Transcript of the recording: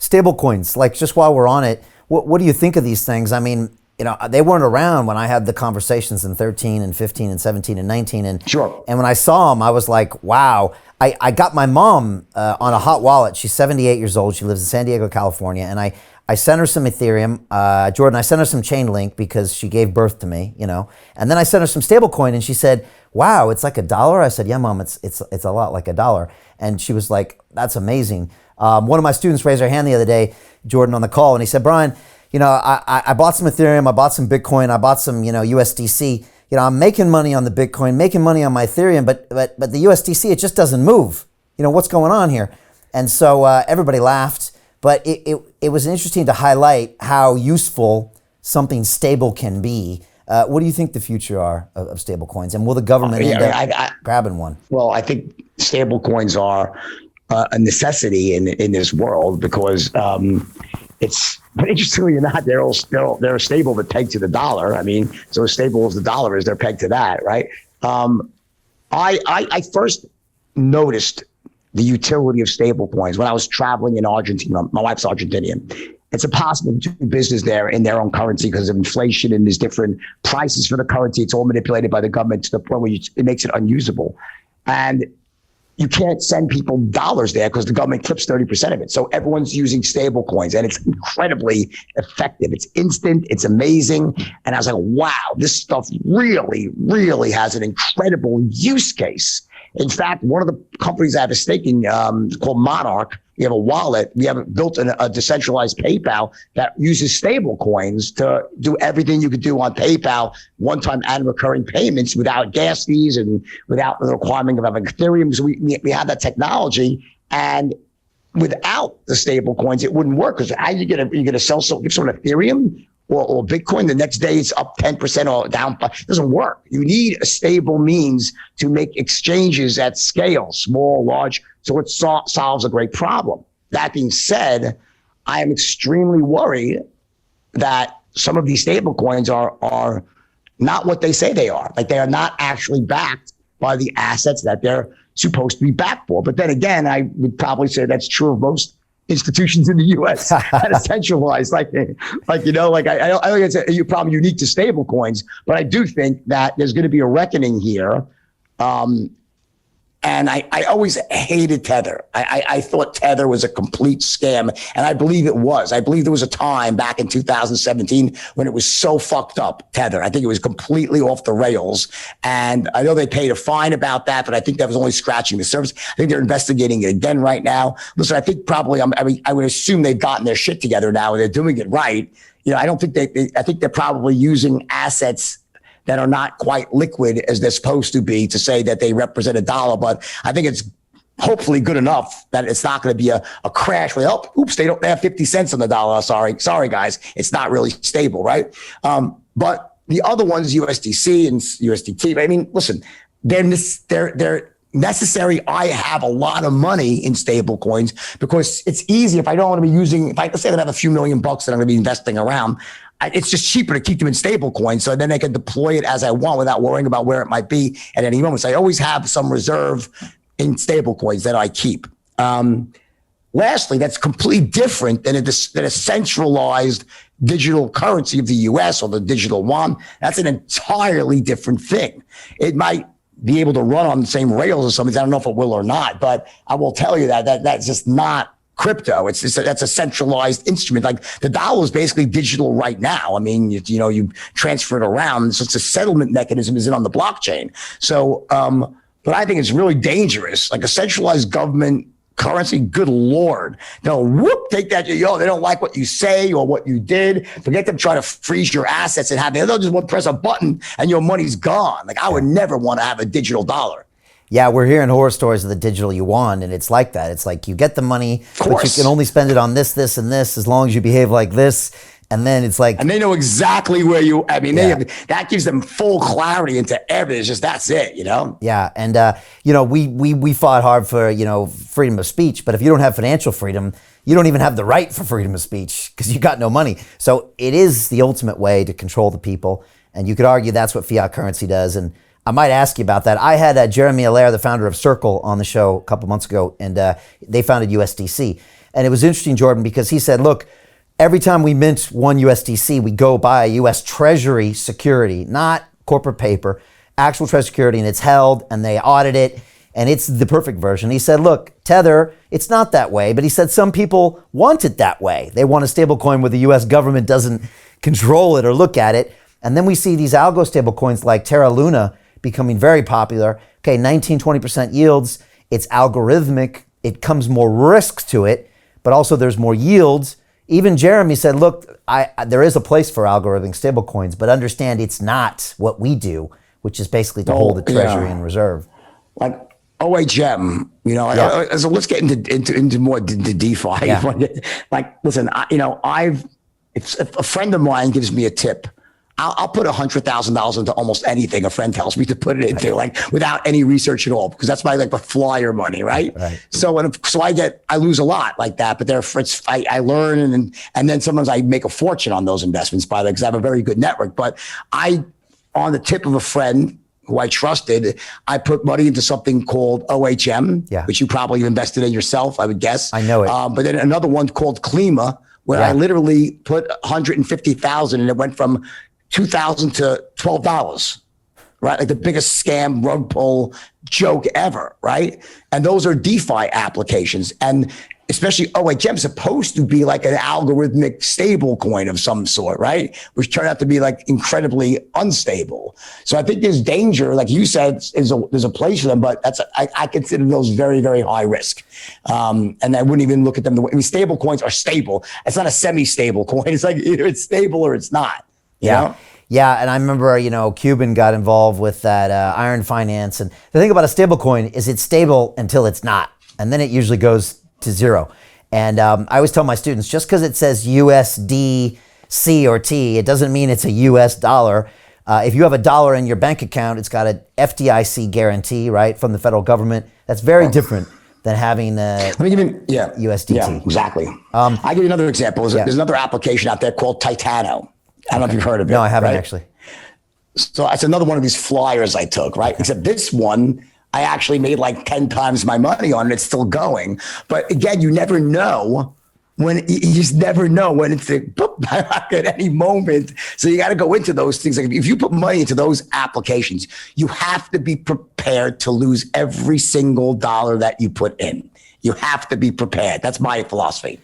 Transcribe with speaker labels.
Speaker 1: Stablecoins, like just while we're on it, what do you think of these things? I mean, they weren't around when I had the conversations in 13 and 15 and 17 and 19. And
Speaker 2: Sure.
Speaker 1: And when I saw them, I was like, wow. I got my mom on a hot wallet. She's 78 years old. She lives in San Diego, California. And I sent her some Ethereum. Jordan, I sent her some Chainlink because she gave birth to me, And then I sent her some stablecoin and she said, wow, it's like $1. I said, yeah, Mom, it's a lot like $1. And she was like, that's amazing. One of my students raised her hand the other day, Jordan, on the call, and he said, Brian, I bought some Ethereum, I bought some Bitcoin, I bought some, USDC. I'm making money on the Bitcoin, making money on my Ethereum, but the USDC, it just doesn't move. What's going on here? And so everybody laughed, but it was interesting to highlight how useful something stable can be. What do you think the future are of stable coins? And will the government end up grabbing one?
Speaker 2: Well, I think stable coins are a necessity in this world because it's, but interestingly enough, they're stable but pegged to the dollar. I mean, so as stable as the dollar is, they're pegged to that, right? I first noticed the utility of stable coins when I was traveling in Argentina. My wife's Argentinian. It's impossible to do business there in their own currency because of inflation and there's different prices for the currency. It's all manipulated by the government to the point where it makes it unusable. And you can't send people dollars there because the government clips 30% of it. So everyone's using stable coins and it's incredibly effective. It's instant. It's amazing. And I was like, wow, this stuff really, really has an incredible use case. In fact, one of the companies I have a stake in called Monarch, we have a wallet. We have built a decentralized PayPal that uses stable coins to do everything you could do on PayPal, one-time and recurring payments without gas fees and without the requirement of having Ethereum. So we have that technology, and without the stable coins, it wouldn't work. Because how you going to sell give someone Ethereum or Bitcoin, the next day it's up 10% or down 5%. It doesn't work. You need a stable means to make exchanges at scale, small, large. So it solves a great problem. That being said, I am extremely worried that some of these stable coins are not what they say they are. Like they are not actually backed by the assets that they're supposed to be backed for. But then again, I would probably say that's true of most institutions in the U.S. that are centralized, I don't think it's a problem unique to stable coins, but I do think that there's going to be a reckoning here. And I always hated Tether. I thought Tether was a complete scam, and I believe it was. I believe there was a time back in 2017 when it was so fucked up, Tether. I think it was completely off the rails. And I know they paid a fine about that, but I think that was only scratching the surface. I think they're investigating it again right now. Listen, I think probably, I would assume they've gotten their shit together now and they're doing it right. I don't think I think they're probably using assets that are not quite liquid as they're supposed to be to say that they represent $1. But I think it's hopefully good enough that it's not going to be a crash where, they have 50 cents on the dollar. Sorry, guys. It's not really stable, right? But the other ones, USDC and USDT, I mean, listen, they're necessary. I have a lot of money in stable coins because it's easy if I don't want to be using, let's say I have a few $1 million that I'm going to be investing around. It's just cheaper to keep them in stable coins. So then I can deploy it as I want without worrying about where it might be at any moment. So I always have some reserve in stable coins that I keep. Lastly, that's completely different than a centralized digital currency of the US or the digital yuan. That's an entirely different thing. It might be able to run on the same rails or something. I don't know if it will or not, but I will tell you that's just not crypto. That's a centralized instrument. Like the dollar is basically digital right now. I mean, you transfer it around. So it's a settlement mechanism isn't on the blockchain. So, but I think it's really dangerous. Like a centralized government currency, good Lord. They'll take that. They don't like what you say or what you did. Forget them trying to freeze your assets and they'll just want to press a button and your money's gone. Like I would never want to have a digital dollar.
Speaker 1: Yeah, we're hearing horror stories of the digital yuan, and it's like that. It's like you get the money, but you can only spend it on this, this, and this as long as you behave like this. And then it's like...
Speaker 2: And they know exactly where that gives them full clarity into everything. It's just, that's it,
Speaker 1: Yeah, and, we fought hard for, freedom of speech, but if you don't have financial freedom, you don't even have the right for freedom of speech because you got no money. So it is the ultimate way to control the people, and you could argue that's what fiat currency does, and I might ask you about that. I had Jeremy Allaire, the founder of Circle, on the show a couple months ago, and they founded USDC. And it was interesting, Jordan, because he said, look, every time we mint one USDC, we go buy a US Treasury security, not corporate paper, actual Treasury security, and it's held and they audit it and it's the perfect version. He said, look, Tether, it's not that way, but he said some people want it that way. They want a stable coin where the US government doesn't control it or look at it. And then we see these algo stable coins like Terra Luna becoming very popular. Okay, 19, 20% yields. It's algorithmic. It comes more risks to it, but also there's more yields. Even Jeremy said, look, there is a place for algorithmic stable coins, but understand it's not what we do, which is basically to hold the treasury in reserve.
Speaker 2: Like OHM, so let's get into more the DeFi.
Speaker 1: Yeah.
Speaker 2: Like, listen, if a friend of mine gives me a tip, I'll put $100,000 into almost anything a friend tells me to put it into, like without any research at all, because that's my the flyer money, right? So I lose a lot like that, but I learn and then sometimes I make a fortune on those investments by because I have a very good network. But on the tip of a friend who I trusted, I put money into something called OHM, which you probably invested in yourself, I would guess.
Speaker 1: I know it.
Speaker 2: But then another one called Klima, where I literally put $150,000 and it went from $2,000 to $12, right? Like the biggest scam rug pull joke ever, right? And those are DeFi applications. And especially OHM is supposed to be like an algorithmic stable coin of some sort, right? Which turned out to be like incredibly unstable. So I think there's danger, like you said, there's a place for them, but I consider those very, very high risk. And I wouldn't even look at them the way, stable coins are stable. It's not a semi-stable coin. It's like either it's stable or it's not. You know?
Speaker 1: Yeah, and I remember, Cuban got involved with that Iron Finance. And the thing about a stable coin is it's stable until it's not. And then it usually goes to zero. And I always tell my students, just because it says USDC or T, it doesn't mean it's a US dollar. If you have a dollar in your bank account, it's got an FDIC guarantee, right, from the federal government. That's very different than having USDT.
Speaker 2: Yeah, exactly. I'll give you another example. There's another application out there called Titano. I don't know if you've heard of it.
Speaker 1: No, I haven't actually.
Speaker 2: So it's another one of these flyers I took, right? Except this one, I actually made like 10 times my money on it. It's still going. But again, you never know you just never know when it's at any moment. So you got to go into those things. Like if you put money into those applications, you have to be prepared to lose every single dollar that you put in. You have to be prepared. That's my philosophy.